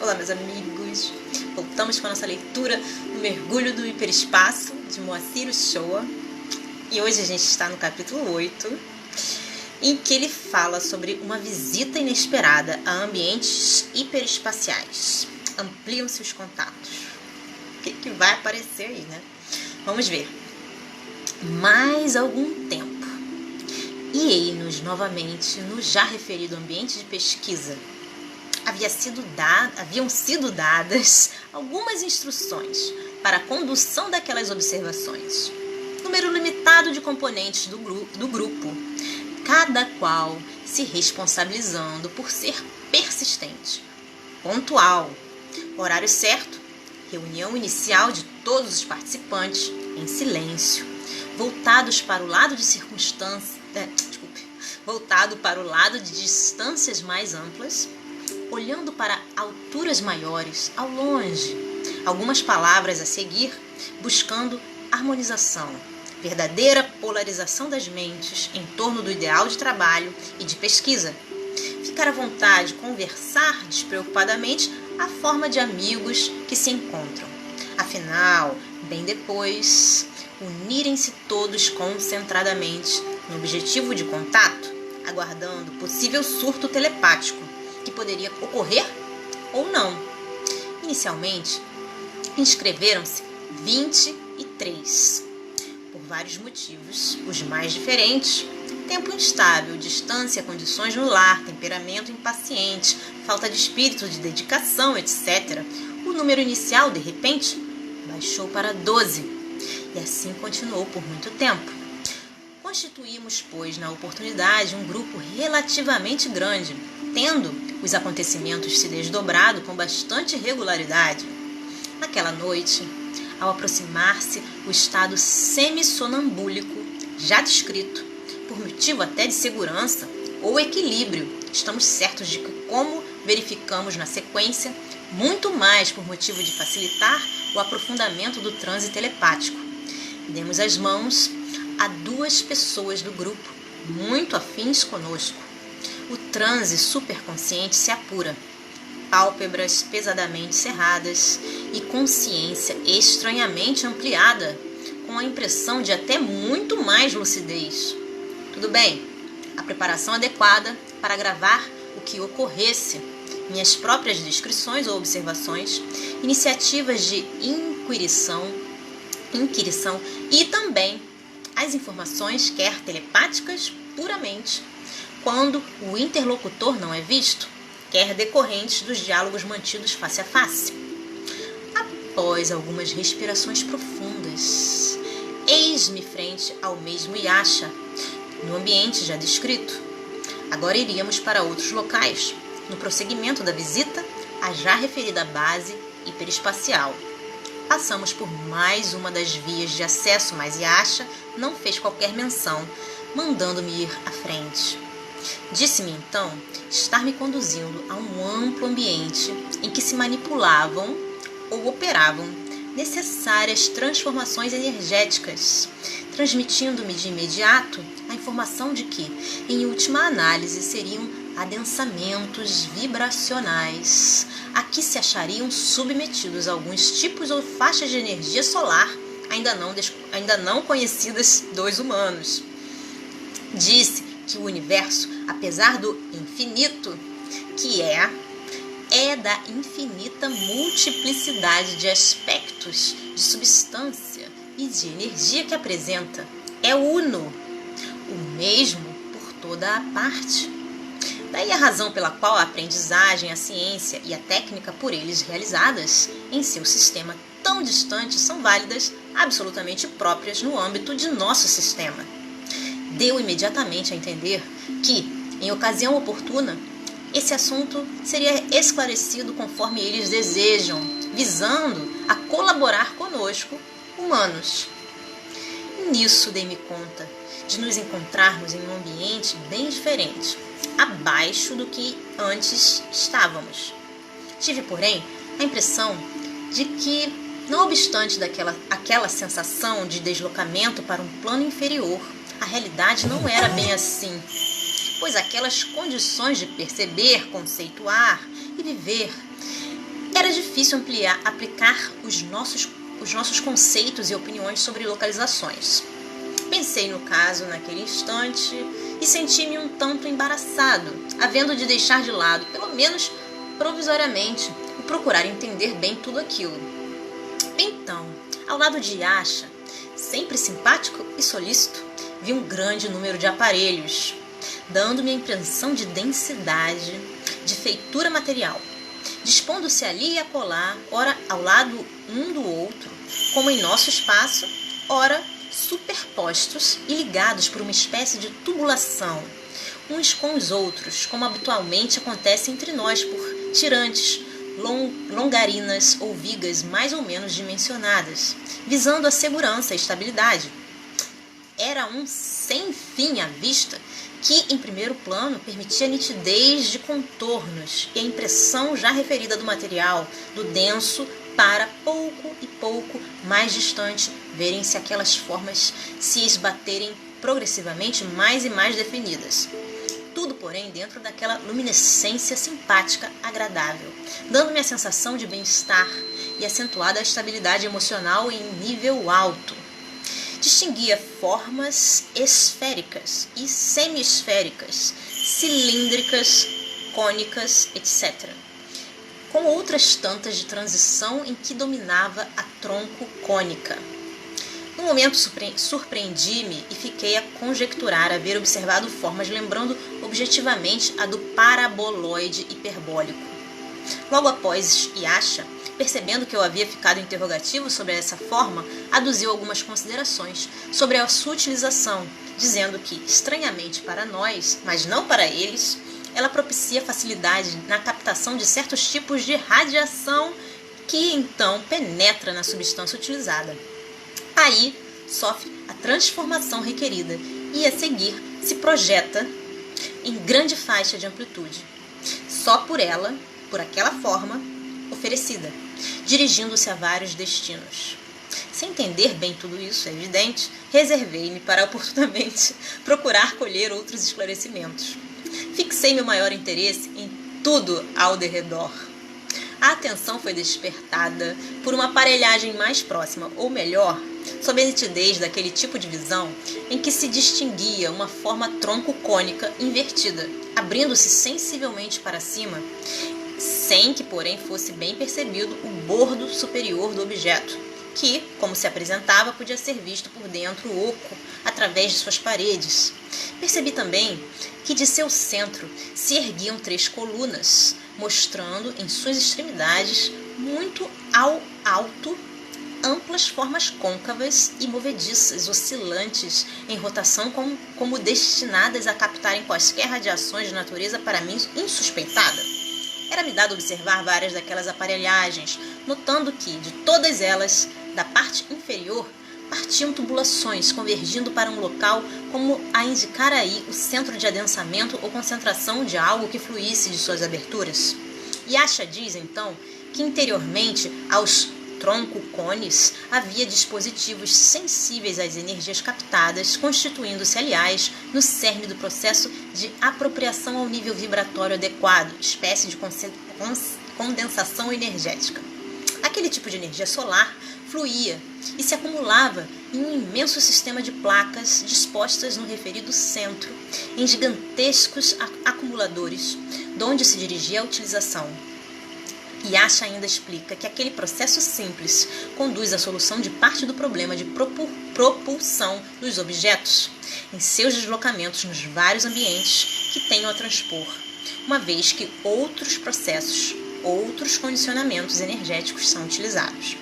Olá, meus amigos! Voltamos com a nossa leitura no Mergulho do Hiperespaço, de Moacir Uchoa. E hoje a gente está no capítulo 8, em que ele fala sobre uma visita inesperada a ambientes hiperespaciais. Ampliam-se os contatos. O que vai aparecer aí, né? Vamos ver. Mais algum tempo. E eis-nos novamente no já referido ambiente de pesquisa. Haviam sido dadas algumas instruções para a condução daquelas observações. Número limitado de componentes do grupo, cada qual se responsabilizando por ser persistente, pontual, horário certo, reunião inicial de todos os participantes em silêncio, voltado para o lado de distâncias mais amplas, olhando para alturas maiores, ao longe, algumas palavras a seguir, buscando harmonização, verdadeira polarização das mentes em torno do ideal de trabalho e de pesquisa. Ficar à vontade, conversar despreocupadamente à forma de amigos que se encontram. Afinal, bem depois, unirem-se todos concentradamente no objetivo de contato, aguardando possível surto telepático, que poderia ocorrer ou não. Inicialmente, inscreveram-se 23. Por vários motivos, os mais diferentes: tempo instável, distância, condições no lar, temperamento impaciente, falta de espírito de dedicação, etc. O número inicial, de repente, baixou para 12. E assim continuou por muito tempo. Constituímos, pois, na oportunidade, um grupo relativamente grande, tendo os acontecimentos se desdobrado com bastante regularidade. Naquela noite, ao aproximar-se o estado semissonambúlico, já descrito, por motivo até de segurança ou equilíbrio, estamos certos de que, como verificamos na sequência, muito mais por motivo de facilitar o aprofundamento do transe telepático, demos as mãos a duas pessoas do grupo, muito afins conosco. O transe superconsciente se apura, pálpebras pesadamente cerradas e consciência estranhamente ampliada, com a impressão de até muito mais lucidez. Tudo bem, a preparação adequada para gravar o que ocorresse, minhas próprias descrições ou observações, iniciativas de inquirição e também as informações, quer telepáticas puramente, quando o interlocutor não é visto, quer decorrentes dos diálogos mantidos face a face. Após algumas respirações profundas, eis-me frente ao mesmo Yasha, no ambiente já descrito. Agora iríamos para outros locais, no prosseguimento da visita à já referida base hiperespacial. Passamos por mais uma das vias de acesso, mas Yasha não fez qualquer menção, mandando-me ir à frente. Disse-me então estar me conduzindo a um amplo ambiente em que se manipulavam ou operavam necessárias transformações energéticas, transmitindo-me de imediato a informação de que, em última análise, seriam adensamentos vibracionais a que se achariam submetidos alguns tipos ou faixas de energia solar ainda não conhecidas dos humanos. Disse que o universo, apesar do infinito que é da infinita multiplicidade de aspectos, de substância e de energia que apresenta, é uno, o mesmo por toda a parte. Daí a razão pela qual a aprendizagem, a ciência e a técnica por eles realizadas em seu sistema tão distante são válidas, absolutamente próprias no âmbito de nosso sistema. Deu imediatamente a entender que, em ocasião oportuna, esse assunto seria esclarecido conforme eles desejam, visando a colaborar conosco, humanos. Nisso dei-me conta de nos encontrarmos em um ambiente bem diferente, abaixo do que antes estávamos. Tive, porém, a impressão de que, não obstante aquela sensação de deslocamento para um plano inferior, a realidade não era bem assim, pois aquelas condições de perceber, conceituar e viver era difícil aplicar os nossos conceitos e opiniões sobre localizações. Pensei no caso naquele instante e senti-me um tanto embaraçado, havendo de deixar de lado, pelo menos provisoriamente, o procurar entender bem tudo aquilo. Então, ao lado de Yasha, sempre simpático e solícito, vi um grande número de aparelhos, dando-me a impressão de densidade, de feitura material, dispondo-se ali e acolá, ora ao lado um do outro, como em nosso espaço, ora superpostos e ligados por uma espécie de tubulação, uns com os outros, como habitualmente acontece entre nós por tirantes, longarinas ou vigas mais ou menos dimensionadas, visando a segurança e estabilidade. Era um sem fim à vista que, em primeiro plano, permitia a nitidez de contornos e a impressão já referida do material, do denso para pouco e pouco mais distante, verem-se aquelas formas se esbaterem progressivamente mais e mais definidas. Tudo, porém, dentro daquela luminescência simpática, agradável, dando-me a sensação de bem-estar e acentuada a estabilidade emocional em nível alto. Distinguia formas esféricas e semi-esféricas, cilíndricas, cônicas, etc., com outras tantas de transição em que dominava a tronco cônica. No momento surpreendi-me e fiquei a conjecturar haver observado formas lembrando objetivamente a do paraboloide hiperbólico. Logo após Yasha, percebendo que eu havia ficado interrogativo sobre essa forma, aduziu algumas considerações sobre a sua utilização, dizendo que, estranhamente para nós, mas não para eles, ela propicia facilidade na captação de certos tipos de radiação que então penetra na substância utilizada. Aí sofre a transformação requerida e, a seguir, se projeta em grande faixa de amplitude, só por ela, por aquela forma oferecida, dirigindo-se a vários destinos. Sem entender bem tudo isso, é evidente, reservei-me para oportunamente procurar colher outros esclarecimentos. Fixei meu maior interesse em tudo ao derredor. A atenção foi despertada por uma aparelhagem mais próxima, ou melhor, sob a nitidez daquele tipo de visão em que se distinguia uma forma tronco-cônica invertida, abrindo-se sensivelmente para cima, sem que, porém, fosse bem percebido o bordo superior do objeto, que, como se apresentava, podia ser visto por dentro oco, através de suas paredes. Percebi também que de seu centro se erguiam 3 colunas, mostrando em suas extremidades, muito ao alto, amplas formas côncavas e movediças, oscilantes em rotação como destinadas a captarem quaisquer radiações de natureza para mim insuspeitada. Era-me dado observar várias daquelas aparelhagens, notando que, de todas elas, da parte inferior, partiam tubulações, convergindo para um local como a indicar aí o centro de adensamento ou concentração de algo que fluísse de suas aberturas. Yasha diz, então, que interiormente aos tronco-cones havia dispositivos sensíveis às energias captadas, constituindo-se, aliás, no cerne do processo de apropriação ao nível vibratório adequado, espécie de condensação energética. Aquele tipo de energia solar fluía e se acumulava em um imenso sistema de placas dispostas no referido centro, em gigantescos acumuladores, de onde se dirigia a utilização. Yasha ainda explica que aquele processo simples conduz à solução de parte do problema de propulsão dos objetos em seus deslocamentos nos vários ambientes que tenham a transpor, uma vez que outros processos, outros condicionamentos energéticos são utilizados.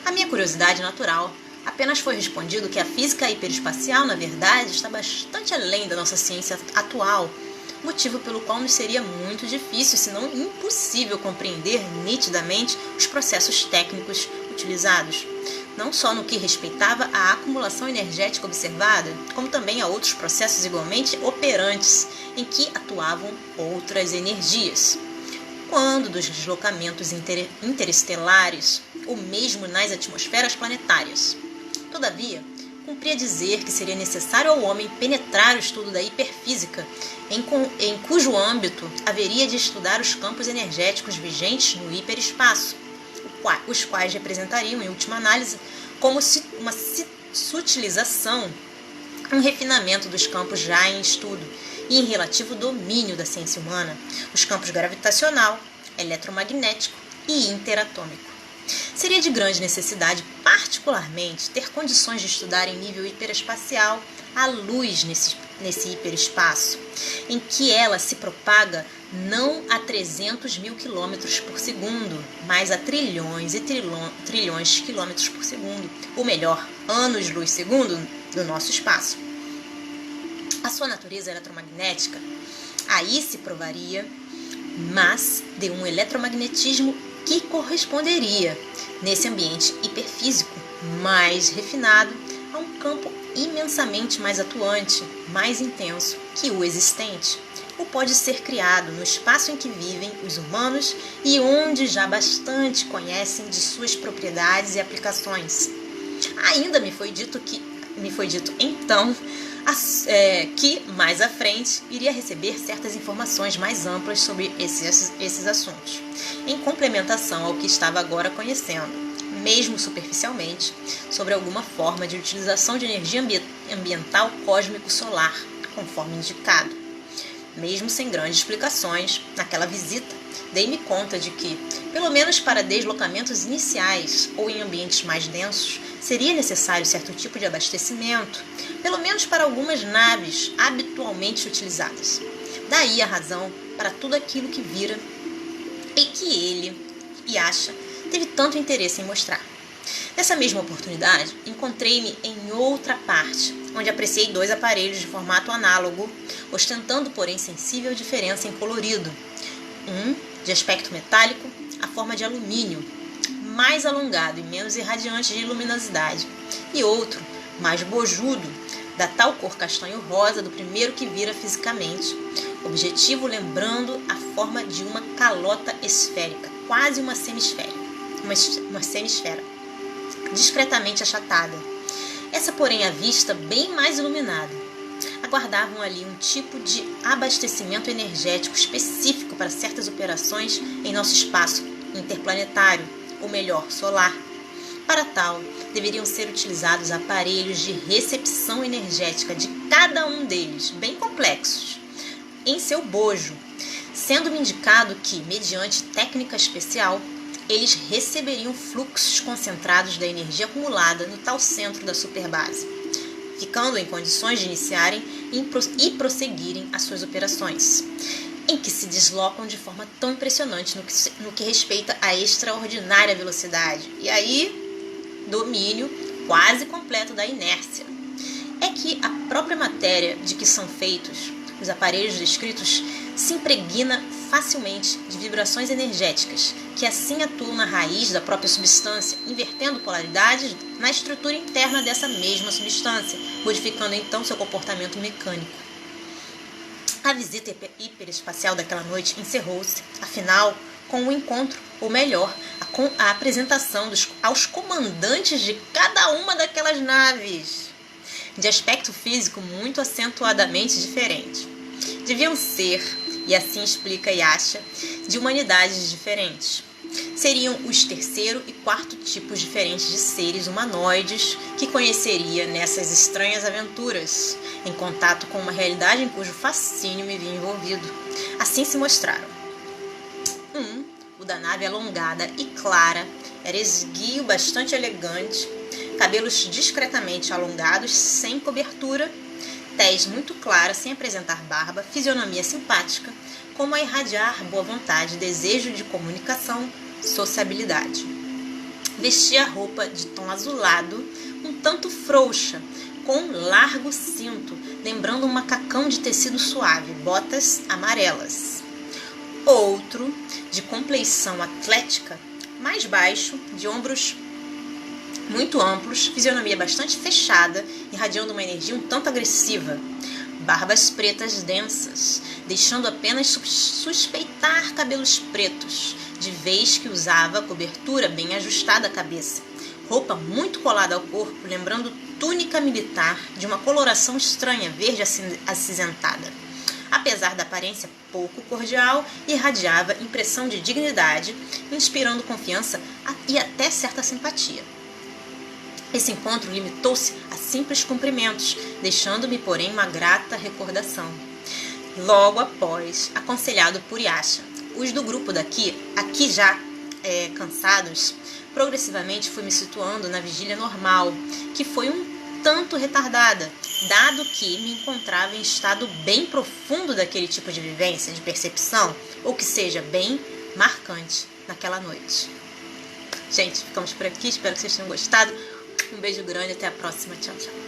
A minha curiosidade natural apenas foi respondido que a física hiperespacial, na verdade, está bastante além da nossa ciência atual, motivo pelo qual nos seria muito difícil, se não impossível, compreender nitidamente os processos técnicos utilizados, não só no que respeitava à acumulação energética observada, como também a outros processos igualmente operantes em que atuavam outras energias. Quando dos deslocamentos interestelares, ou mesmo nas atmosferas planetárias. Todavia, cumpria dizer que seria necessário ao homem penetrar o estudo da hiperfísica, em cujo âmbito haveria de estudar os campos energéticos vigentes no hiperespaço, os quais representariam, em última análise, como uma sutilização, um refinamento dos campos já em estudo e em relativo domínio da ciência humana, os campos gravitacional, eletromagnético e interatômico. Seria de grande necessidade, particularmente, ter condições de estudar em nível hiperespacial a luz nesse hiperespaço, em que ela se propaga não a 300 mil quilômetros por segundo, mas a trilhões e trilhões de quilômetros por segundo, ou melhor, anos-luz segundo do nosso espaço. A sua natureza eletromagnética aí se provaria, mas de um eletromagnetismo que corresponderia, nesse ambiente hiperfísico mais refinado, a um campo imensamente mais atuante, mais intenso que o existente, ou pode ser criado no espaço em que vivem os humanos e onde já bastante conhecem de suas propriedades e aplicações. Ainda me foi dito então que mais à frente iria receber certas informações mais amplas sobre esses assuntos, em complementação ao que estava agora conhecendo, mesmo superficialmente, sobre alguma forma de utilização de energia ambiental cósmico-solar, conforme indicado. Mesmo sem grandes explicações, naquela visita, dei-me conta de que, pelo menos para deslocamentos iniciais ou em ambientes mais densos, seria necessário certo tipo de abastecimento, pelo menos para algumas naves habitualmente utilizadas. Daí a razão para tudo aquilo que vira e que ele, Yasha, teve tanto interesse em mostrar. Nessa mesma oportunidade, encontrei-me em outra parte, onde apreciei 2 aparelhos de formato análogo, ostentando, porém, sensível diferença em colorido. Um, de aspecto metálico, a forma de alumínio, mais alongado e menos irradiante de luminosidade, e outro, mais bojudo, da tal cor castanho-rosa do primeiro que vira fisicamente, objetivo lembrando a forma de uma calota esférica, quase uma semisfera, discretamente achatada. Essa, porém, à vista bem mais iluminada. Aguardavam ali um tipo de abastecimento energético específico para certas operações em nosso espaço interplanetário, ou melhor, solar. Para tal, deveriam ser utilizados aparelhos de recepção energética de cada um deles, bem complexos, em seu bojo, sendo-me indicado que, mediante técnica especial, eles receberiam fluxos concentrados da energia acumulada no tal centro da superbase, ficando em condições de iniciarem e prosseguirem as suas operações, em que se deslocam de forma tão impressionante no que respeita à extraordinária velocidade, e aí domínio quase completo da inércia. É que a própria matéria de que são feitos os aparelhos descritos se impregna facilmente de vibrações energéticas, que assim atuam na raiz da própria substância, invertendo polaridades na estrutura interna dessa mesma substância, modificando então seu comportamento mecânico. A visita hiperespacial daquela noite encerrou-se, afinal, com um encontro, ou melhor, a apresentação aos comandantes de cada uma daquelas naves, de aspecto físico muito acentuadamente diferente. Deviam ser, e assim explica Yasha, de humanidades diferentes. Seriam os 3º e 4º tipos diferentes de seres humanoides que conheceria nessas estranhas aventuras, em contato com uma realidade em cujo fascínio me vi envolvido. Assim se mostraram. O da nave alongada e clara, era esguio, bastante elegante, cabelos discretamente alongados, sem cobertura, tez muito clara, sem apresentar barba, fisionomia simpática, como a irradiar boa vontade, desejo de comunicação, sociabilidade. Vestia roupa de tom azulado, um tanto frouxa, com largo cinto, lembrando um macacão de tecido suave, botas amarelas. Outro, de compleição atlética, mais baixo, de ombros muito amplos, fisionomia bastante fechada, irradiando uma energia um tanto agressiva. Barbas pretas densas, deixando apenas suspeitar cabelos pretos, de vez que usava cobertura bem ajustada à cabeça. Roupa muito colada ao corpo, lembrando túnica militar de uma coloração estranha, verde acinzentada. Apesar da aparência pouco cordial, irradiava impressão de dignidade, inspirando confiança e até certa simpatia. Esse encontro limitou-se a simples cumprimentos, deixando-me, porém, uma grata recordação. Logo após, aconselhado por Yasha, os do grupo aqui já cansados, progressivamente fui me situando na vigília normal, que foi um tanto retardada, dado que me encontrava em estado bem profundo daquele tipo de vivência, de percepção, ou que seja, bem marcante naquela noite. Gente, ficamos por aqui, espero que vocês tenham gostado. Um beijo grande, até a próxima, tchau, tchau.